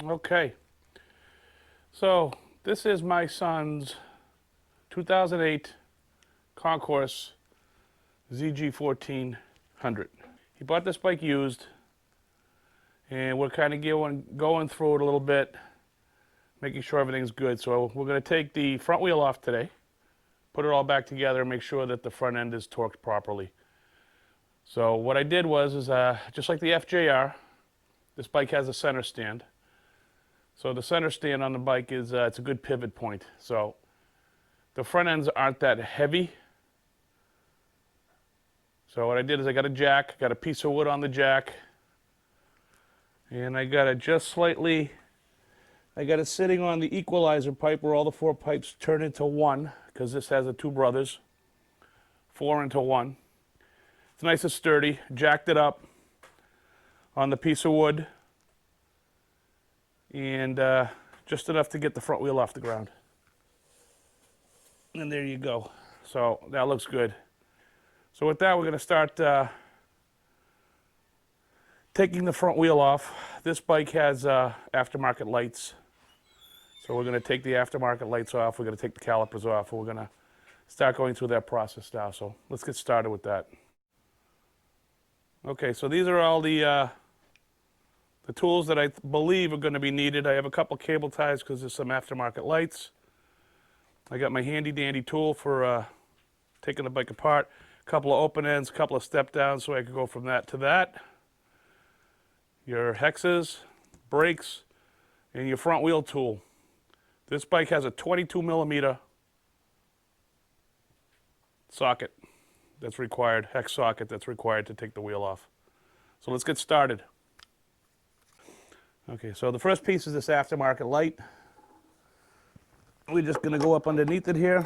Okay, so this is my son's 2008 Concours ZG 1400. He bought this bike used, and we're kind of going through it a little bit, making sure everything's good. So we're going to take the front wheel off today, put it all back together, and make sure that the front end is torqued properly. So what I did was, just like the FJR, this bike has a center stand. So the center stand on the bike is it's a good pivot point. So the front ends aren't that heavy. So what I did is I got a jack, got a piece of wood on the jack, and I got it just slightly, I got it sitting on the equalizer pipe where all the four pipes turn into one, because this has the two brothers, four into one. It's nice and sturdy, jacked it up on the piece of wood, and just enough to get the front wheel off the ground. And there you go. So that looks good. So with that, we're going to start taking the front wheel off. This bike has aftermarket lights. So we're going to take the aftermarket lights off. We're going to take the calipers off. We're going to start going through that process now. So let's get started with that. Okay, so these are all the tools that I believe are going to be needed. I have a couple cable ties because there's some aftermarket lights. I got my handy dandy tool for taking the bike apart. A couple of open ends, a couple of step downs so I could go from that to that. Your hexes, brakes, and your front wheel tool. This bike has a 22 millimeter socket that's required, hex socket that's required to take the wheel off. So let's get started. Okay, so the first piece is this aftermarket light. We're just going to go up underneath it here.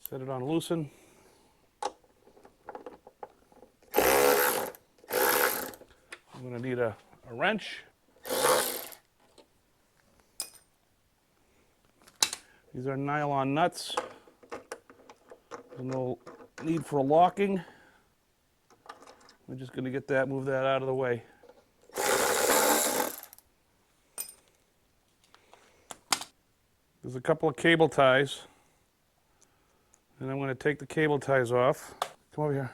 Set it on loosen. I'm going to need a wrench. These are nylon nuts. There's no need for locking. We're just going to get that, move that out of the way. There's a couple of cable ties. And I'm going to take the cable ties off. Come over here.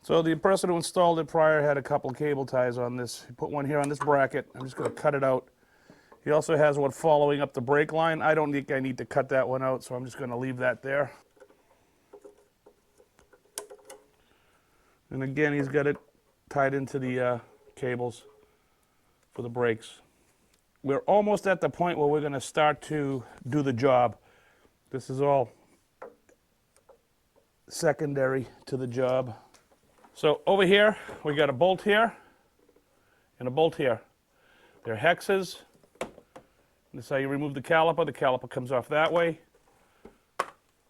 So the person who installed it prior had a couple of cable ties on this. He put one here on this bracket. I'm just going to cut it out. He also has one following up the brake line. I don't think I need to cut that one out, so I'm just going to leave that there. And again, he's got it tied into the cables for the brakes. We're almost at the point where we're going to start to do the job. This is all secondary to the job. So over here, we got a bolt here and a bolt here. They're hexes. This is how you remove the caliper. The caliper comes off that way.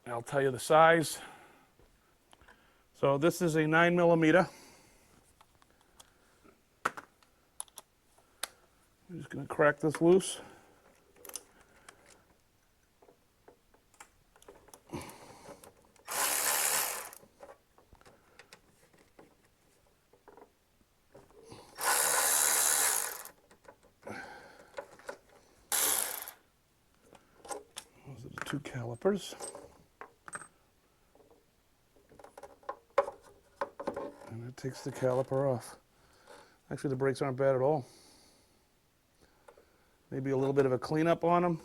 I'll tell you the size. So this is a 9 millimeter. I'm just going to crack this loose. Those are the two calipers. And it takes the caliper off. Actually, the brakes aren't bad at all. Maybe a little bit of a cleanup on them.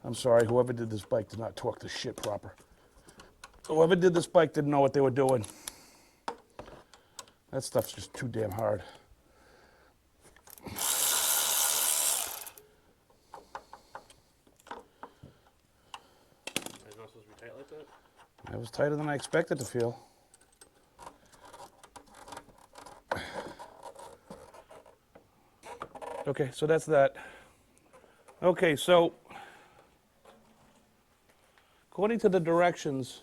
I'm sorry, whoever did this bike did not torque the shit proper. Whoever did this bike didn't know what they were doing. That stuff's just too damn hard. It's not supposed to be tight like that? That was tighter than I expected to feel. Okay, so that's that. Okay, so according to the directions,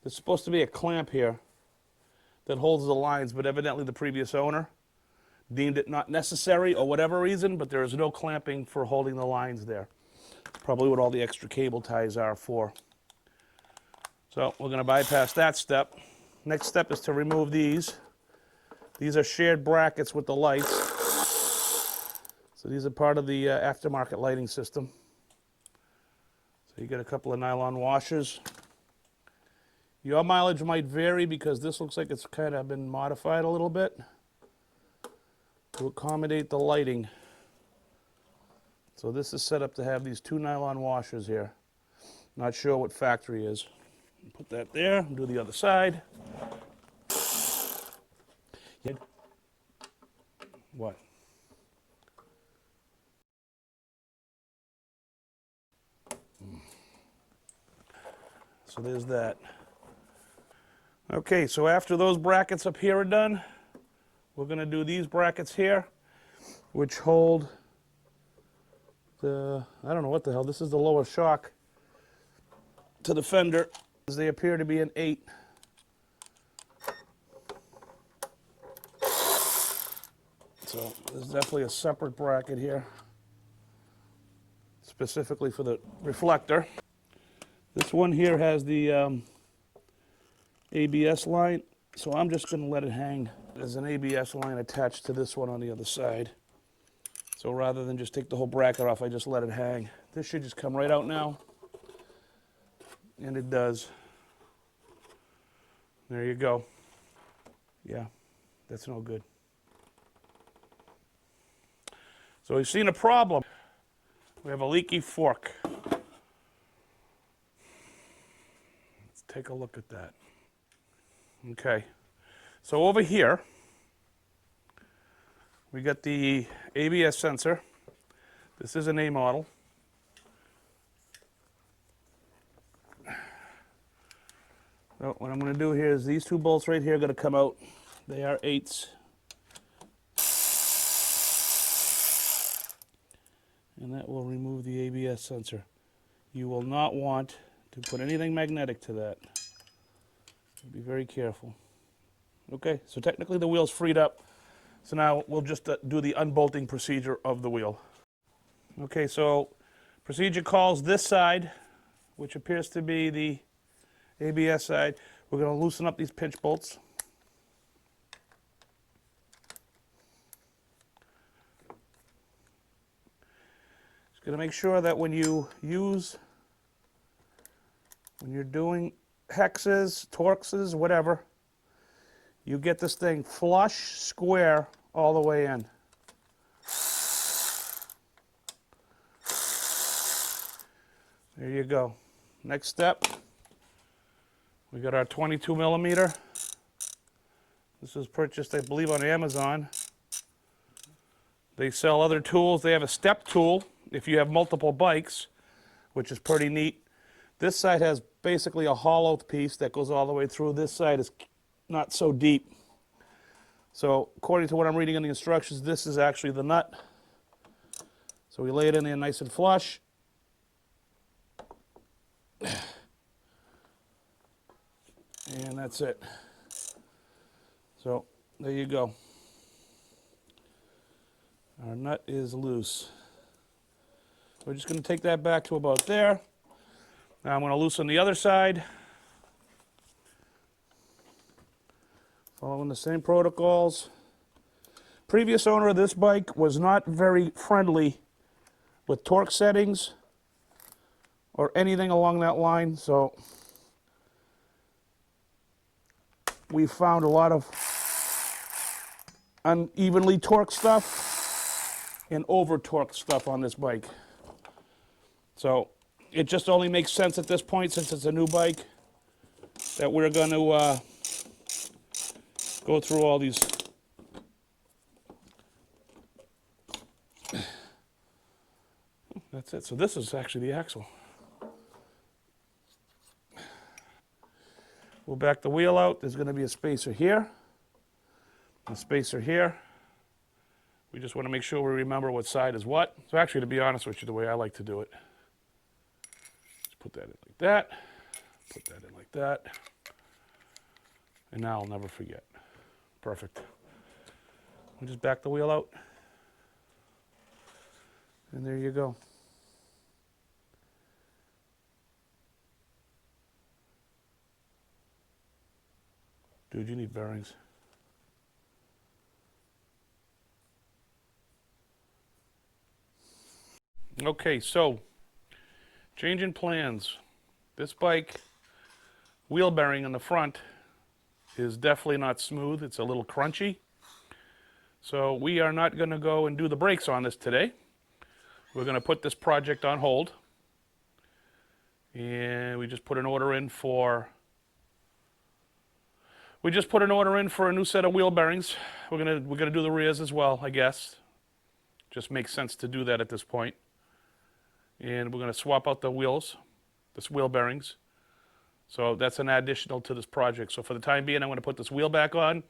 there's supposed to be a clamp here that holds the lines, but evidently the previous owner deemed it not necessary or whatever reason, but there is no clamping for holding the lines there. Probably what all the extra cable ties are for. So we're going to bypass that step. Next step is to remove these. These are shared brackets with the lights. So these are part of the aftermarket lighting system. So you get a couple of nylon washers. Your mileage might vary because this looks like it's kind of been modified a little bit to accommodate the lighting. So this is set up to have these 2 nylon washers here. Not sure what factory is. Put that there, do the other side. What? So there's that. Okay, so after those brackets up here are done, we're going to do these brackets here, which hold the, I don't know what the hell, this is the lower shock to the fender. They appear to be an 8. So there's definitely a separate bracket here, specifically for the reflector. This one here has the ABS line, so I'm just going to let it hang. There's an ABS line attached to this one on the other side. So rather than just take the whole bracket off, I just let it hang. This should just come right out now. And it does. There you go. Yeah, that's no good. So we've seen a problem. We have a leaky fork. Let's take a look at that. Okay, so over here, we got the ABS sensor. This is an A model. So what I'm going to do here is these 2 bolts right here are going to come out. They are 8s. And that will remove the ABS sensor. You will not want to put anything magnetic to that. Be very careful. Okay, so technically the wheel's freed up. So now we'll just do the unbolting procedure of the wheel. Okay, so procedure calls this side, which appears to be the ABS side. We're going to loosen up these pinch bolts. Just going to make sure that when you're doing hexes, torxes, whatever, you get this thing flush, square, all the way in. There you go. Next step, we got our 22 millimeter. This was purchased, I believe, on Amazon. They sell other tools. They have a step tool if you have multiple bikes, which is pretty neat. This side has basically a hollow piece that goes all the way through. This side is not so deep. So according to what I'm reading in the instructions, this is actually the nut. So we lay it in there nice and flush. And that's it. So there you go. Our nut is loose. We're just going to take that back to about there. Now I'm going to loosen the other side. Following the same protocols. Previous owner of this bike was not very friendly with torque settings or anything along that line, so we found a lot of unevenly torqued stuff and over torqued stuff on this bike. So it just only makes sense at this point, since it's a new bike, that we're going to go through all these. That's it. So this is actually the axle. We'll back the wheel out. There's going to be a spacer here, a spacer here. We just want to make sure we remember what side is what. So actually, to be honest with you, the way I like to do it, just put that in like that, put that in like that, and now I'll never forget. Perfect. We just back the wheel out, and there you go. Dude, you need bearings. Okay, so changing plans. This bike, wheel bearing on the front is definitely not smooth. It's a little crunchy. So we are not going to go and do the brakes on this today. We're going to put this project on hold. And we just put an order in for a new set of wheel bearings. We're gonna do the rears as well, I guess. Just makes sense to do that at this point. And we're gonna swap out the wheels, this wheel bearings. So that's an additional to this project. So for the time being, I'm gonna put this wheel back on,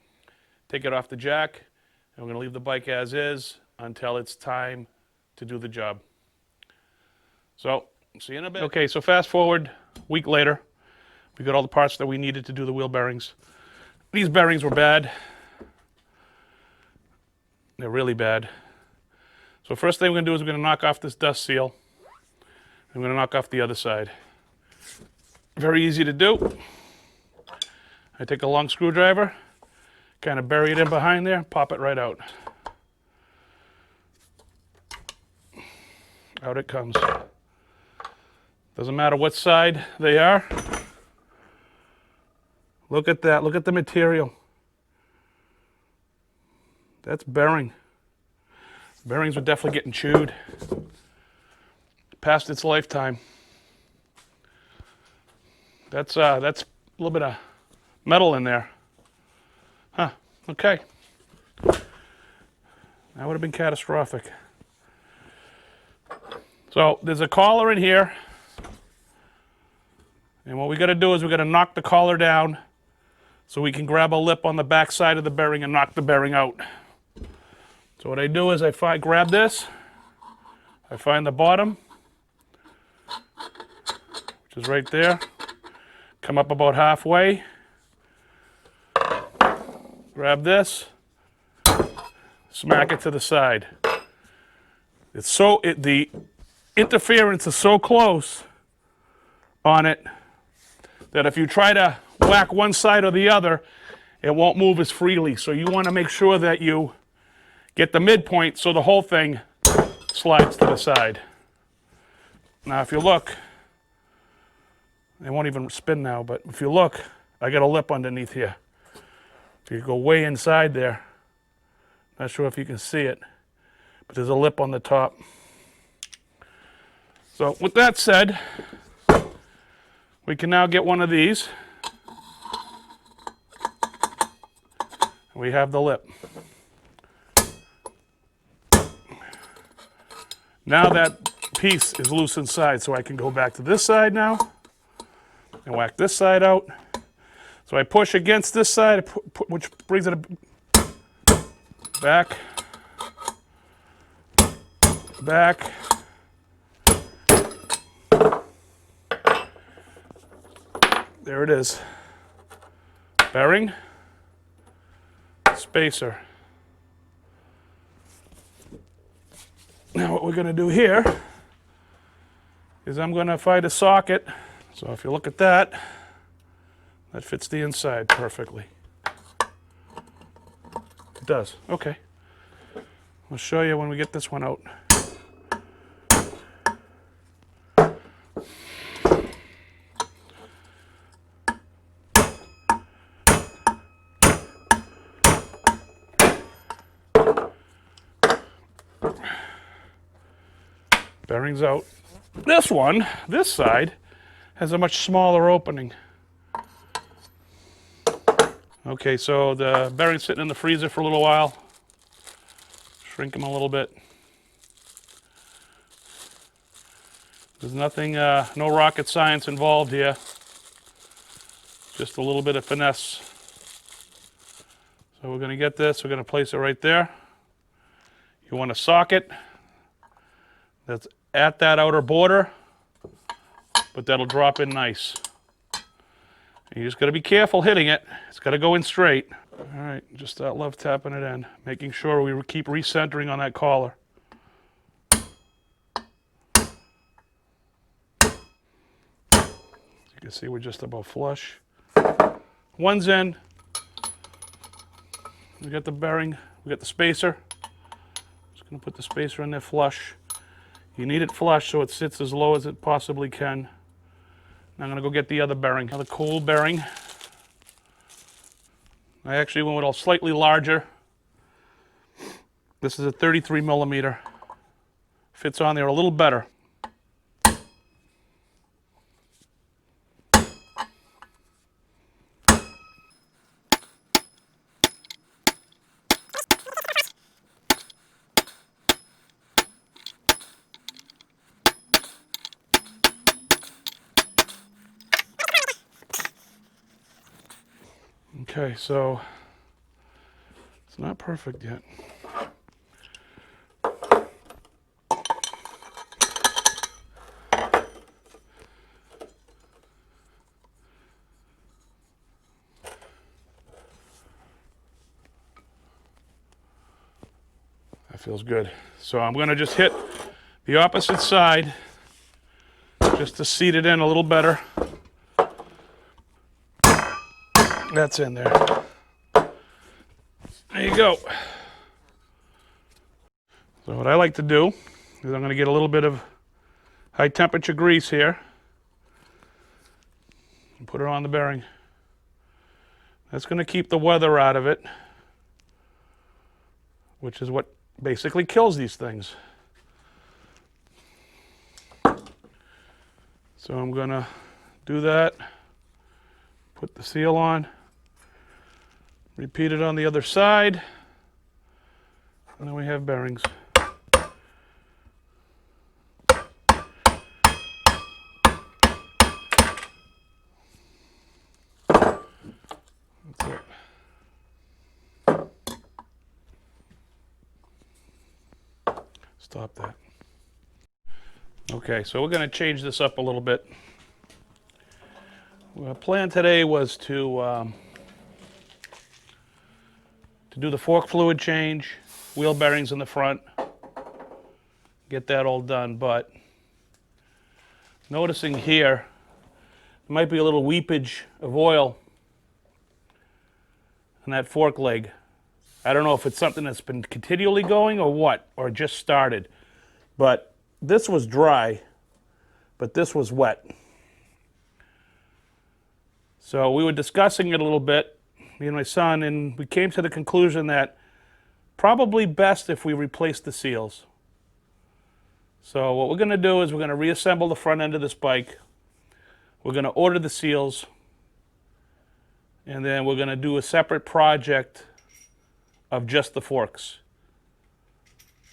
take it off the jack, and we're gonna leave the bike as is until it's time to do the job. So, see you in a bit. Okay, so fast forward a week later. We got all the parts that we needed to do the wheel bearings. These bearings were bad. They're really bad. So first thing we're gonna do is we're gonna knock off this dust seal. I'm gonna knock off the other side. Very easy to do. I take a long screwdriver, kind of bury it in behind there, pop it right out. Out it comes. Doesn't matter what side they are. Look at that, look at the material. That's bearing. Bearings were definitely getting chewed. Past its lifetime. That's a little bit of metal in there. Huh, okay. That would have been catastrophic. So there's a collar in here. And what we got to do is we got to knock the collar down so we can grab a lip on the back side of the bearing and knock the bearing out. So what I do is grab this, I find the bottom, which is right there, come up about halfway, grab this, smack it to the side. The interference is so close on it that if you try to whack one side or the other, it won't move as freely. So you want to make sure that you get the midpoint so the whole thing slides to the side. Now if you look, it won't even spin now, but if you look, I got a lip underneath here. If you go way inside there, not sure if you can see it, but there's a lip on the top. So with that said, we can now get one of these. We have the lip. Now that piece is loose inside, so I can go back to this side now and whack this side out. So I push against this side, which brings it back, back. There it is. Bearing, spacer. Now what we're going to do here is I'm going to find a socket. So if you look at that, that fits the inside perfectly. It does. Okay. I'll show you when we get this one out. Bearings out. This one, this side, has a much smaller opening. Okay, so the bearing's sitting in the freezer for a little while. Shrink them a little bit. There's nothing, no rocket science involved here. Just a little bit of finesse. So we're going to get this, we're going to place it right there. You want a socket that's at that outer border, but that'll drop in nice. You just got to be careful hitting it. It's got to go in straight. All right, just love tapping it in, making sure we keep recentering on that collar. As you can see, we're just about flush. One's in, We got the bearing, we got the spacer. Just gonna put the spacer in there flush. You need it flush so it sits as low as it possibly can. Now I'm gonna go get the other bearing, another cool bearing. I actually went with a slightly larger. This is a 33 millimeter. Fits on there a little better. Okay, so it's not perfect yet. That feels good. So I'm going to just hit the opposite side just to seat it in a little better. That's in there. There you go. So what I like to do is I'm going to get a little bit of high temperature grease here and put it on the bearing. That's going to keep the weather out of it, which is what basically kills these things. So I'm going to do that, put the seal on, repeat it on the other side, and then we have bearings. That's it. Stop that. Okay, so we're going to change this up a little bit. Our plan today was to do the fork fluid change, wheel bearings in the front, get that all done, but noticing here, there might be a little weepage of oil on that fork leg. I don't know if it's something that's been continually going or what, or just started, but this was dry, but this was wet. So we were discussing it a little bit, me and my son, and we came to the conclusion that probably best if we replace the seals. So what we're going to do is we're going to reassemble the front end of this bike. We're going to order the seals, and then we're going to do a separate project of just the forks.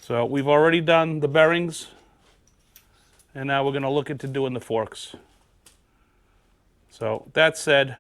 So we've already done the bearings, and now we're going to look into doing the forks. So that said,